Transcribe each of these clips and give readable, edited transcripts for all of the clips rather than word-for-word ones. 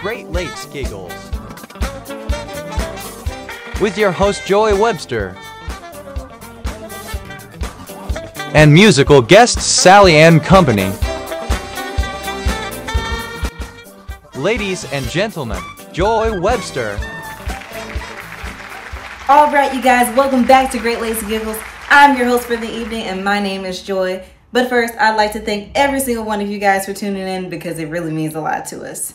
Great Lakes Giggles with your host Joye Webster and musical guests Sallie and Company. Ladies and gentlemen, Joye Webster. All right, you guys, welcome back to Great Lakes Giggles. I'm your host for the evening, and my name is Joye. But first, I'd like to thank every single one of you guys for tuning in because it really means a lot to us.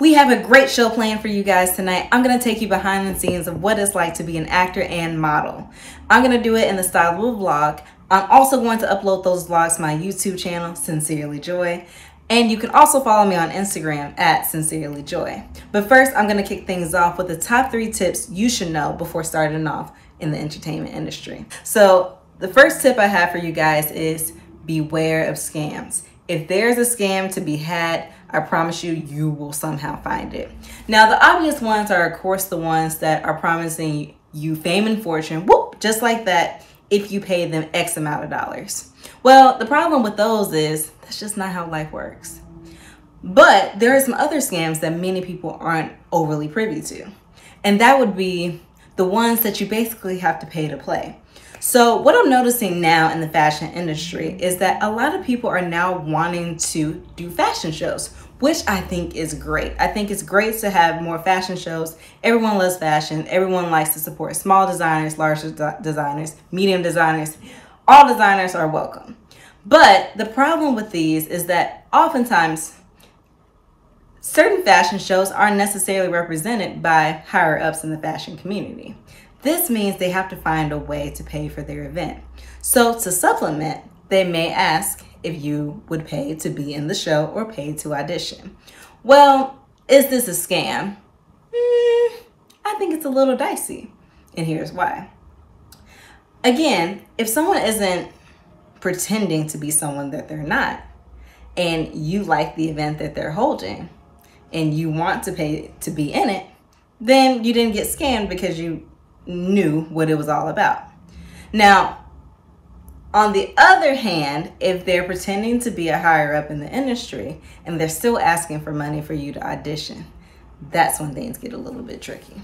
We have a great show planned for you guys tonight. I'm going to take you behind the scenes of what it's like to be an actor and model. I'm going to do it in the style of a vlog. I'm also going to upload those vlogs to my YouTube channel, Sincerely Joye. And you can also follow me on Instagram at Sincerely Joye. But first, I'm going to kick things off with the top 3 tips you should know before starting off in the entertainment industry. So the first tip I have for you guys is beware of scams. If there's a scam to be had, I promise you, you will somehow find it. Now, the obvious ones are, of course, the ones that are promising you fame and fortune, whoop, just like that, if you pay them X amount of dollars. Well, the problem with those is that's just not how life works. But there are some other scams that many people aren't overly privy to. And that would be the ones that you basically have to pay to play. So what I'm noticing now in the fashion industry is that a lot of people are now wanting to do fashion shows, which I think is great. I think it's great to have more fashion shows. Everyone loves fashion. Everyone likes to support small designers, large designers, medium designers. All designers are welcome. But the problem with these is that oftentimes certain fashion shows aren't necessarily represented by higher ups in the fashion community. This means they have to find a way to pay for their event. So to supplement, they may ask if you would pay to be in the show or pay to audition. Well, is this a scam? I think it's a little dicey, and here's why. Again, if someone isn't pretending to be someone that they're not, and you like the event that they're holding, and you want to pay to be in it, then you didn't get scammed because you knew what it was all about. Now, on the other hand, if they're pretending to be a higher up in the industry and they're still asking for money for you to audition, that's when things get a little bit tricky.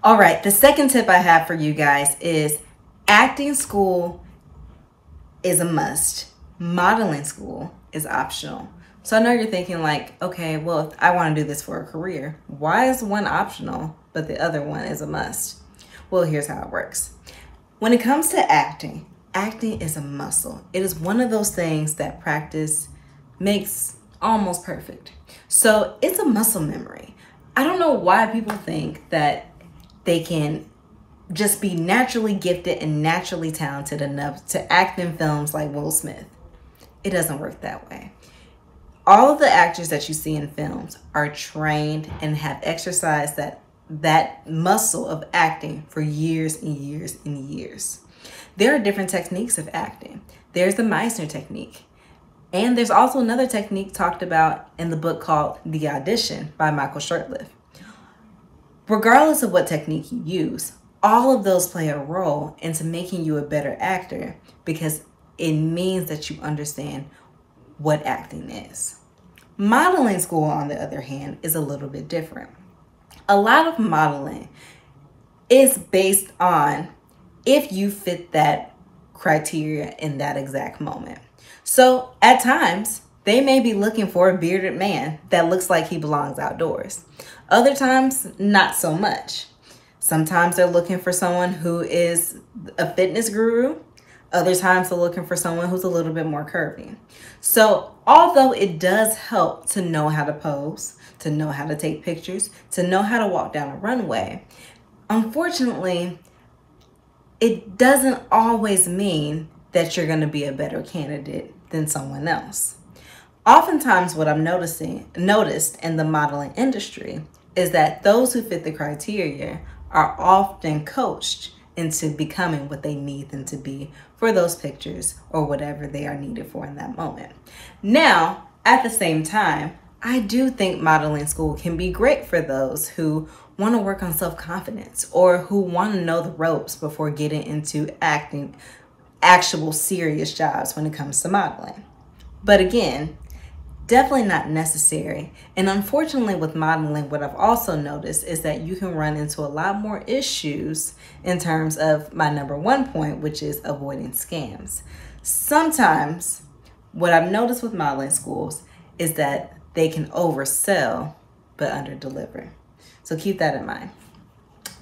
All right, the second tip I have for you guys is acting school is a must. Modeling school is optional. So I know you're thinking like, okay, well, if I want to do this for a career, why is one optional but the other one is a must? Well, here's how it works. When it comes to acting, acting is a muscle. It is one of those things that practice makes almost perfect. So it's a muscle memory. I don't know why people think that they can just be naturally gifted and naturally talented enough to act in films like Will Smith. It doesn't work that way. All of the actors that you see in films are trained and have exercised that muscle of acting for years and years and years. There are different techniques of acting. There's the Meisner technique. And there's also another technique talked about in the book called The Audition by Michael Shurtleff. Regardless of what technique you use, all of those play a role into making you a better actor because it means that you understand what acting is. Modeling school, on the other hand, is a little bit different. A lot of modeling is based on if you fit that criteria in that exact moment. So at times, they may be looking for a bearded man that looks like he belongs outdoors. Other times, not so much. Sometimes they're looking for someone who is a fitness guru. Other times they're looking for someone who's a little bit more curvy. So although it does help to know how to pose, to know how to take pictures, to know how to walk down a runway, unfortunately, it doesn't always mean that you're going to be a better candidate than someone else. Oftentimes what I've noticed in the modeling industry is that those who fit the criteria are often coached into becoming what they need them to be for those pictures or whatever they are needed for in that moment. Now, at the same time, I do think modeling school can be great for those who want to work on self-confidence or who want to know the ropes before getting into acting actual serious jobs when it comes to modeling. But again, definitely not necessary. And unfortunately with modeling, what I've also noticed is that you can run into a lot more issues in terms of my number one point, which is avoiding scams. Sometimes what I've noticed with modeling schools is that they can oversell but underdeliver. So keep that in mind.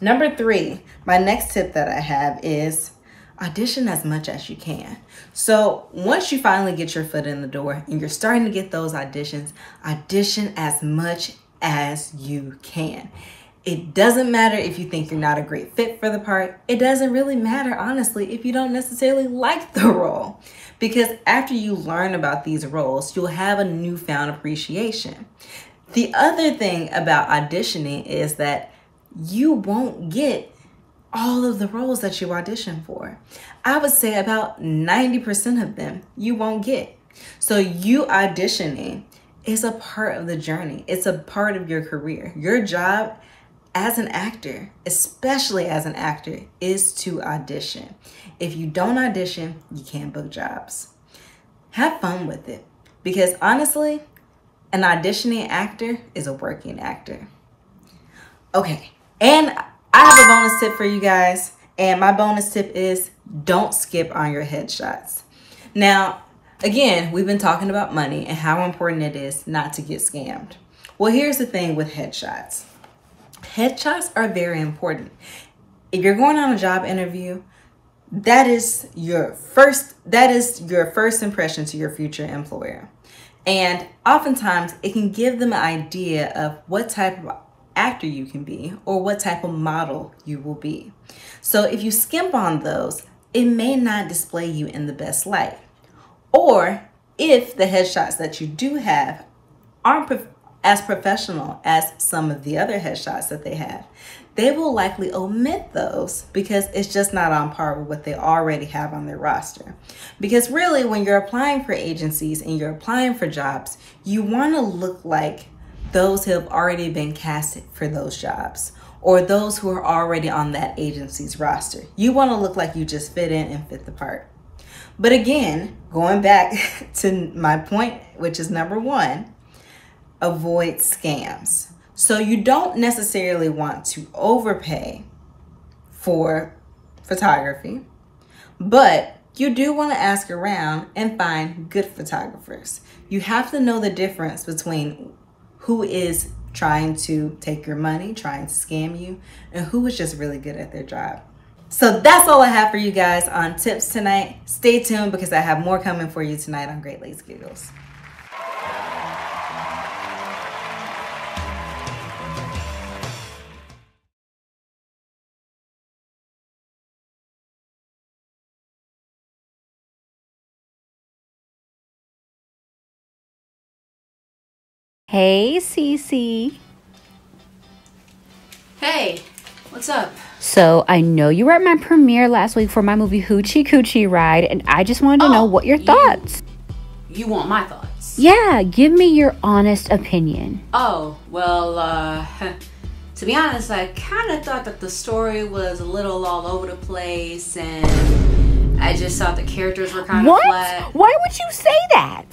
Number 3, my next tip that I have is audition as much as you can. So once you finally get your foot in the door and you're starting to get those auditions, audition as much as you can. It doesn't matter if you think you're not a great fit for the part. It doesn't really matter, honestly, if you don't necessarily like the role. Because after you learn about these roles, you'll have a newfound appreciation. The other thing about auditioning is that you won't get all of the roles that you audition for. I would say about 90% of them you won't get. So you auditioning is a part of the journey. It's a part of your career. Your job as an actor, especially as an actor, is to audition. If you don't audition, you can't book jobs. Have fun with it, because honestly, an auditioning actor is a working actor. Okay, and I have a bonus tip for you guys, and my bonus tip is don't skip on your headshots. Now, again, we've been talking about money and how important it is not to get scammed. Well, here's the thing with headshots. Headshots are very important. If you're going on a job interview, that is your first impression to your future employer. And oftentimes it can give them an idea of what type of actor you can be or what type of model you will be. So if you skimp on those, it may not display you in the best light. Or if the headshots that you do have aren't as professional as some of the other headshots that they have, they will likely omit those because it's just not on par with what they already have on their roster. Because really, when you're applying for agencies and you're applying for jobs, you want to look like those who have already been casted for those jobs or those who are already on that agency's roster. You want to look like you just fit in and fit the part. But again, going back to my point, which is number 1, avoid scams. So you don't necessarily want to overpay for photography, but you do want to ask around and find good photographers. You have to know the difference between who is trying to take your money, trying to scam you, and who is just really good at their job. So that's all I have for you guys on tips tonight. Stay tuned because I have more coming for you tonight on Great Lakes Giggles. Hey, Cece. Hey, what's up? So, I know you were at my premiere last week for my movie Hoochie Coochie Ride, and I just wanted to know what your thoughts. You want my thoughts? Yeah, give me your honest opinion. Oh, well, to be honest, I kind of thought that the story was a little all over the place, and I just thought the characters were kind of flat. Why would you say that?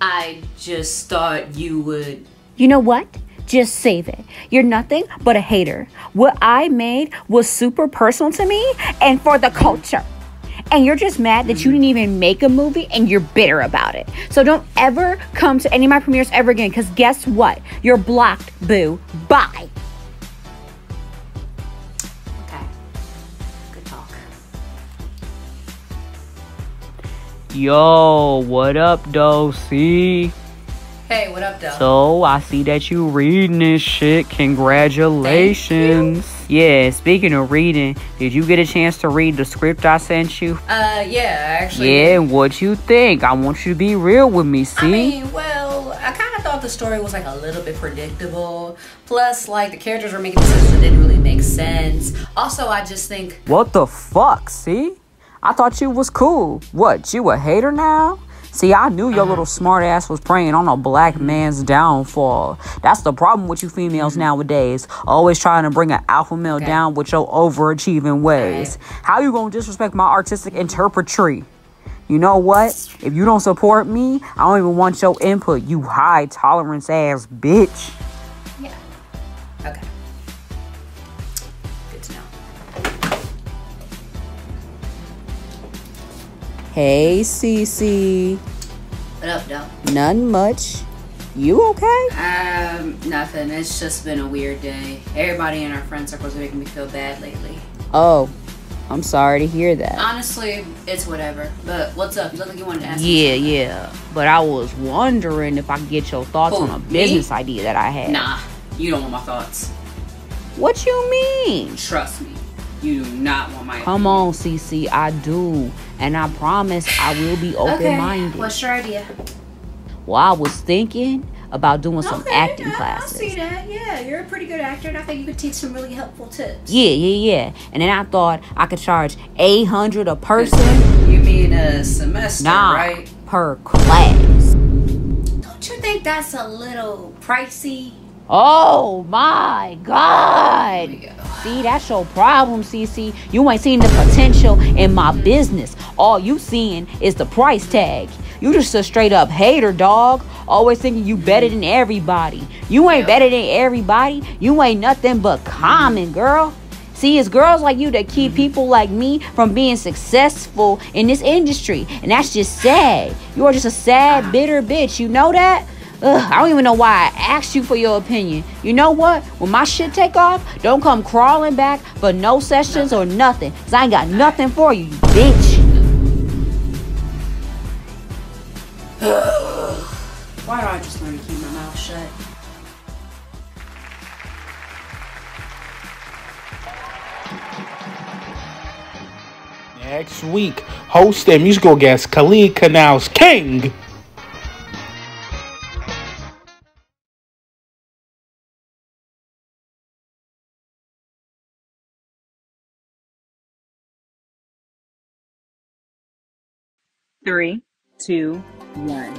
I just thought you would... You know what? Just save it. You're nothing but a hater. What I made was super personal to me and for the culture. And you're just mad that you didn't even make a movie and you're bitter about it. So don't ever come to any of my premieres ever again, because guess what? You're blocked, boo. Bye. Okay. Good talk. Yo, what up, Dosey? Hey, what up, Doe? So, I see that you reading this shit. Congratulations. Yeah, speaking of reading, did you get a chance to read the script I sent you? Yeah, actually. Yeah, what you think? I want you to be real with me, see? I mean, well, I kind of thought the story was like a little bit predictable. Plus, like, the characters were making decisions that didn't really make sense. Also, I just think... What the fuck, see? I thought you was cool. What, you a hater now? See, I knew your little smart ass was preying on a black man's downfall. That's the problem with you females nowadays. Always trying to bring an alpha male down with your overachieving ways. How you gonna disrespect my artistic interpretry? You know what? If you don't support me, I don't even want your input, you high tolerance ass bitch. Yeah. Okay. Good to know. Hey, Cece. What up, though? Nothing much. You okay? Nothing. It's just been a weird day. Everybody in our friend circles are making me feel bad lately. Oh, I'm sorry to hear that. Honestly, it's whatever. But what's up? You look like you wanted to ask me. Yeah. But I was wondering if I could get your thoughts on a business idea that I had. Nah, you don't want my thoughts. What you mean? Trust me. You do not want my Come on, Cece, I do. And I promise I will be open-minded. Okay, what's your idea? Well, I was thinking about doing some acting classes. I see that. Yeah, you're a pretty good actor, and I think you could teach some really helpful tips. Yeah. And then I thought I could charge $800 a person. You mean a semester, right? Per class. Don't you think that's a little pricey? Oh my God. See, that's your problem, Cece. You ain't seen the potential in my business. All you seeing is the price tag. You just a straight up hater, dog. Always thinking you better than everybody. You ain't better than everybody. You ain't nothing but common, girl. See, it's girls like you that keep people like me from being successful in this industry. And that's just sad. You are just a sad, bitter bitch. You know that? Ugh, I don't even know why I asked you for your opinion. You know what? When my shit take off, don't come crawling back for no sessions or nothing. Because I ain't got nothing for you, you bitch. Why don't I just learn to keep my mouth shut? Next week, host and musical guest Khalid Canal's King. Three, two, one.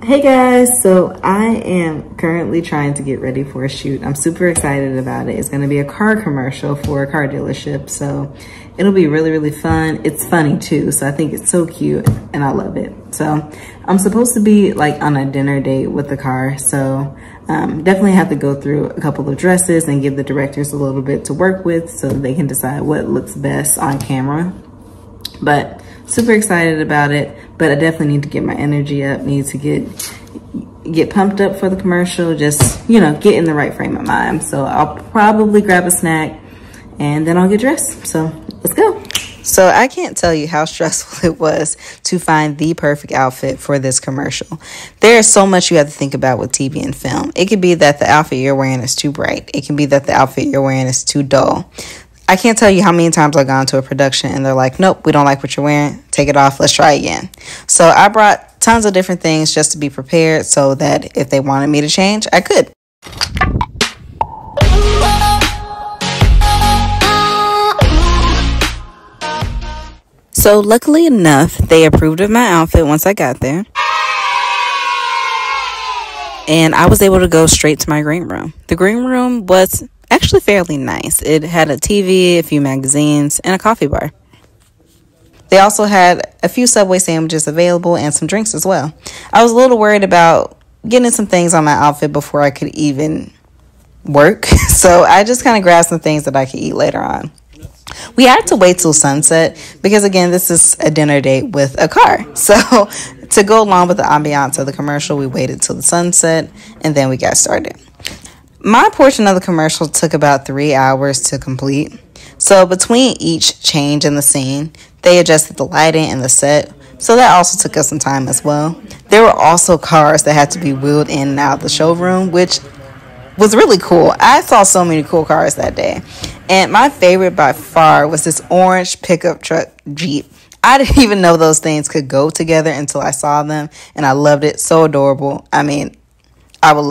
Hey guys, so I am currently trying to get ready for a shoot. I'm super excited about it. It's going to be a car commercial for a car dealership, so it'll be really, really fun. It's funny too, so I think it's so cute and I love it. So I'm supposed to be like on a dinner date with the car, so definitely have to go through a couple of dresses and give the directors a little bit to work with so they can decide what looks best on camera. But super excited about it, but I definitely need to get my energy up, need to get pumped up for the commercial, just, you know, get in the right frame of mind. So I'll probably grab a snack and then I'll get dressed. So let's go. So I can't tell you how stressful it was to find the perfect outfit for this commercial. There is so much you have to think about with TV and film. It could be that the outfit you're wearing is too bright. It can be that the outfit you're wearing is too dull. I can't tell you how many times I've gone to a production and they're like, nope, we don't like what you're wearing. Take it off. Let's try again. So I brought tons of different things just to be prepared so that if they wanted me to change, I could. So luckily enough, they approved of my outfit once I got there. And I was able to go straight to my green room. The green room was actually fairly nice. It had a TV, a few magazines, and a coffee bar. They also had a few Subway sandwiches available and some drinks as well. I was a little worried about getting some things on my outfit before I could even work. So I just kind of grabbed some things that I could eat later on. We had to wait till sunset because, again, this is a dinner date with a car. So to go along with the ambiance of the commercial, we waited till the sunset and then we got started. My portion of the commercial took about 3 hours to complete. So between each change in the scene, they adjusted the lighting and the set. So that also took us some time as well. There were also cars that had to be wheeled in and out of the showroom, which was really cool. I saw so many cool cars that day. And my favorite by far was this orange pickup truck Jeep. I didn't even know those things could go together until I saw them, and I loved it. So adorable. I mean, I would